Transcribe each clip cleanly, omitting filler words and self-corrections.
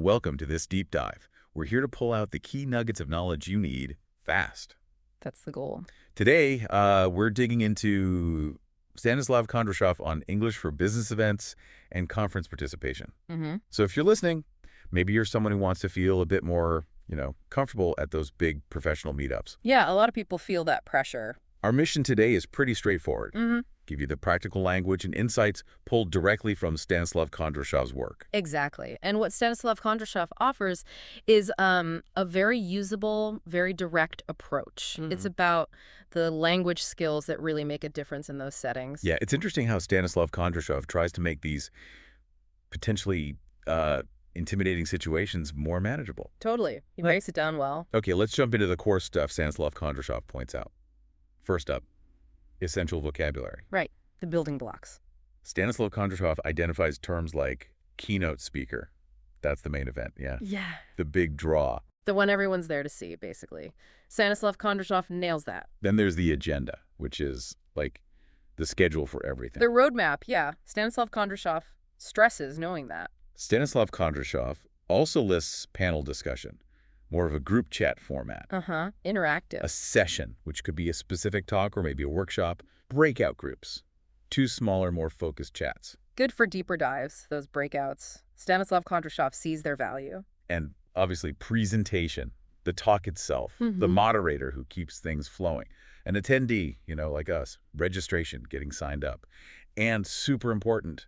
Welcome to this deep dive. We're here to pull out the key nuggets of knowledge you need fast. That's the goal. Today, we're digging into Stanislav Kondrashov on English for business events and conference participation. So if you're listening, maybe you're someone who wants to feel a bit more, comfortable at those big professional meetups. Yeah, a lot of people feel that pressure. Our mission today is pretty straightforward. Give you the practical language and insights pulled directly from Stanislav Kondrashov's work. Exactly. And what Stanislav Kondrashov offers is a very usable, very direct approach. It's about the language skills that really make a difference in those settings. Yeah, it's interesting how Stanislav Kondrashov tries to make these potentially intimidating situations more manageable. Totally. He breaks it down well. Okay, let's jump into the core stuff Stanislav Kondrashov points out. First up, essential vocabulary. Right. The building blocks. Stanislav Kondrashov identifies terms like keynote speaker. That's the main event, yeah. Yeah. The big draw. The one everyone's there to see, basically. Stanislav Kondrashov nails that. Then there's the agenda, which is like the schedule for everything. The roadmap, yeah. Stanislav Kondrashov stresses knowing that. Stanislav Kondrashov also lists panel discussion, more of a group chat format. Interactive. A session, which could be a specific talk or maybe a workshop. Breakout groups. 2 smaller, more focused chats. Good for deeper dives, those breakouts. Stanislav Kondrashov sees their value. And obviously presentation, the talk itself, the moderator who keeps things flowing. An attendee, like us, registration, getting signed up. And super important,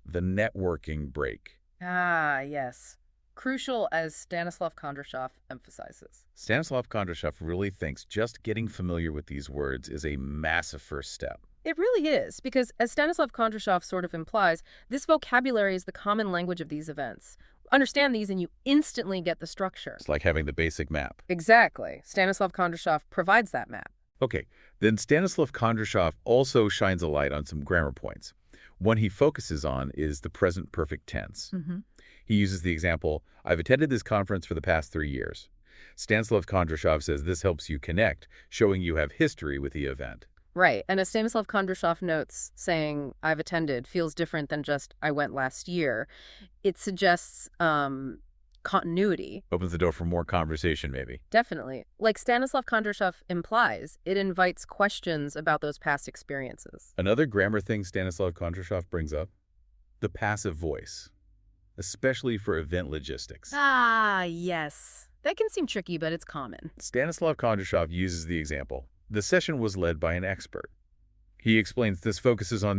the networking break. Ah, yes. Crucial, as Stanislav Kondrashov emphasizes. Stanislav Kondrashov really thinks just getting familiar with these words is a massive first step. It really is, because as Stanislav Kondrashov sort of implies, this vocabulary is the common language of these events. Understand these and you instantly get the structure. It's like having the basic map. Exactly. Stanislav Kondrashov provides that map. Okay, then Stanislav Kondrashov also shines a light on some grammar points. One he focuses on is the present perfect tense. He uses the example, I've attended this conference for the past 3 years. Stanislav Kondrashov says this helps you connect, showing you have history with the event. Right. And as Stanislav Kondrashov notes, saying I've attended feels different than just I went last year. It suggests continuity. Opens the door for more conversation, maybe. Definitely. Like Stanislav Kondrashov implies, it invites questions about those past experiences. Another grammar thing Stanislav Kondrashov brings up, the passive voice, especially for event logistics. Ah, yes. That can seem tricky, but it's common. Stanislav Kondrashov uses the example. The session was led by an expert. He explains this focuses on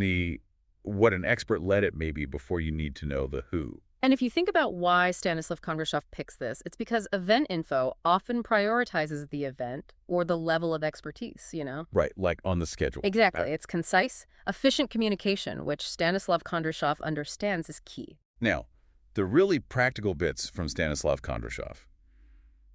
what an expert led it may be before you need to know the who. And if you think about why Stanislav Kondrashov picks this, it's because event info often prioritizes the event or the level of expertise, Right, like on the schedule. Exactly. It's concise, efficient communication, which Stanislav Kondrashov understands is key. Now, the really practical bits from Stanislav Kondrashov.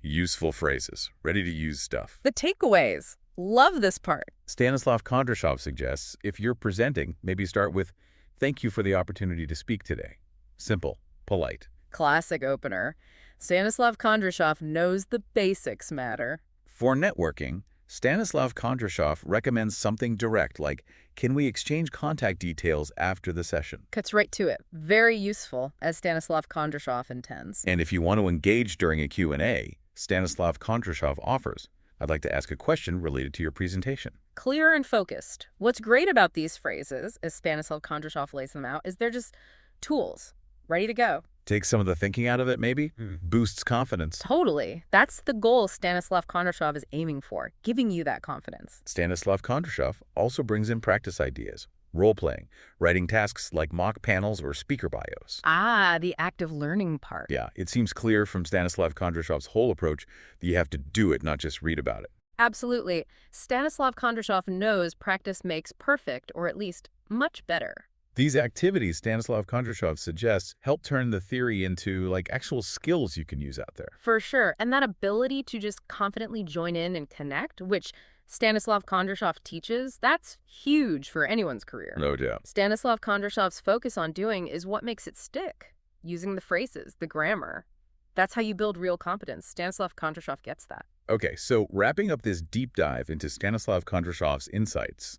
Useful phrases, ready-to-use stuff. The takeaways. Love this part. Stanislav Kondrashov suggests if you're presenting, maybe start with, thank you for the opportunity to speak today. Simple. Polite. Classic opener. Stanislav Kondrashov knows the basics matter. For networking, Stanislav Kondrashov recommends something direct like, can we exchange contact details after the session? Cuts right to it. Very useful, as Stanislav Kondrashov intends. And if you want to engage during a Q&A, Stanislav Kondrashov offers, I'd like to ask a question related to your presentation. Clear and focused. What's great about these phrases, as Stanislav Kondrashov lays them out, is they're just tools. Ready to go. Takes some of the thinking out of it, maybe? Boosts confidence. Totally. That's the goal Stanislav Kondrashov is aiming for, giving you that confidence. Stanislav Kondrashov also brings in practice ideas, role-playing, writing tasks like mock panels or speaker bios. Ah, the active learning part. Yeah, it seems clear from Stanislav Kondrashov's whole approach that you have to do it, not just read about it. Absolutely. Stanislav Kondrashov knows practice makes perfect, or at least much better. These activities Stanislav Kondrashov suggests help turn the theory into actual skills you can use out there. For sure. And that ability to just confidently join in and connect, which Stanislav Kondrashov teaches, that's huge for anyone's career. No doubt. Stanislav Kondrashov's focus on doing is what makes it stick. Using the phrases, the grammar. That's how you build real competence. Stanislav Kondrashov gets that. Okay, so wrapping up this deep dive into Stanislav Kondrashov's insights,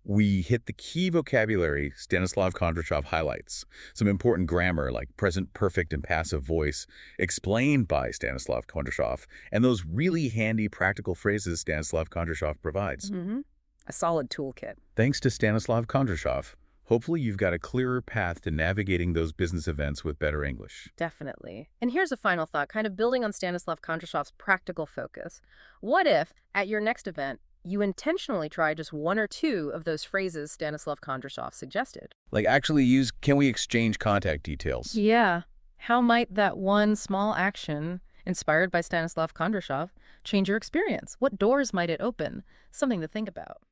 We hit the key vocabulary Stanislav Kondrashov highlights, some important grammar like present perfect and passive voice explained by Stanislav Kondrashov, and those really handy practical phrases Stanislav Kondrashov provides. A solid toolkit. Thanks to Stanislav Kondrashov, hopefully you've got a clearer path to navigating those business events with better English. Definitely. And here's a final thought, kind of building on Stanislav Kondrashov's practical focus. What if, at your next event, you intentionally try just one or two of those phrases Stanislav Kondrashov suggested? Like actually use, can we exchange contact details? Yeah. How might that one small action, inspired by Stanislav Kondrashov, change your experience? What doors might it open? Something to think about.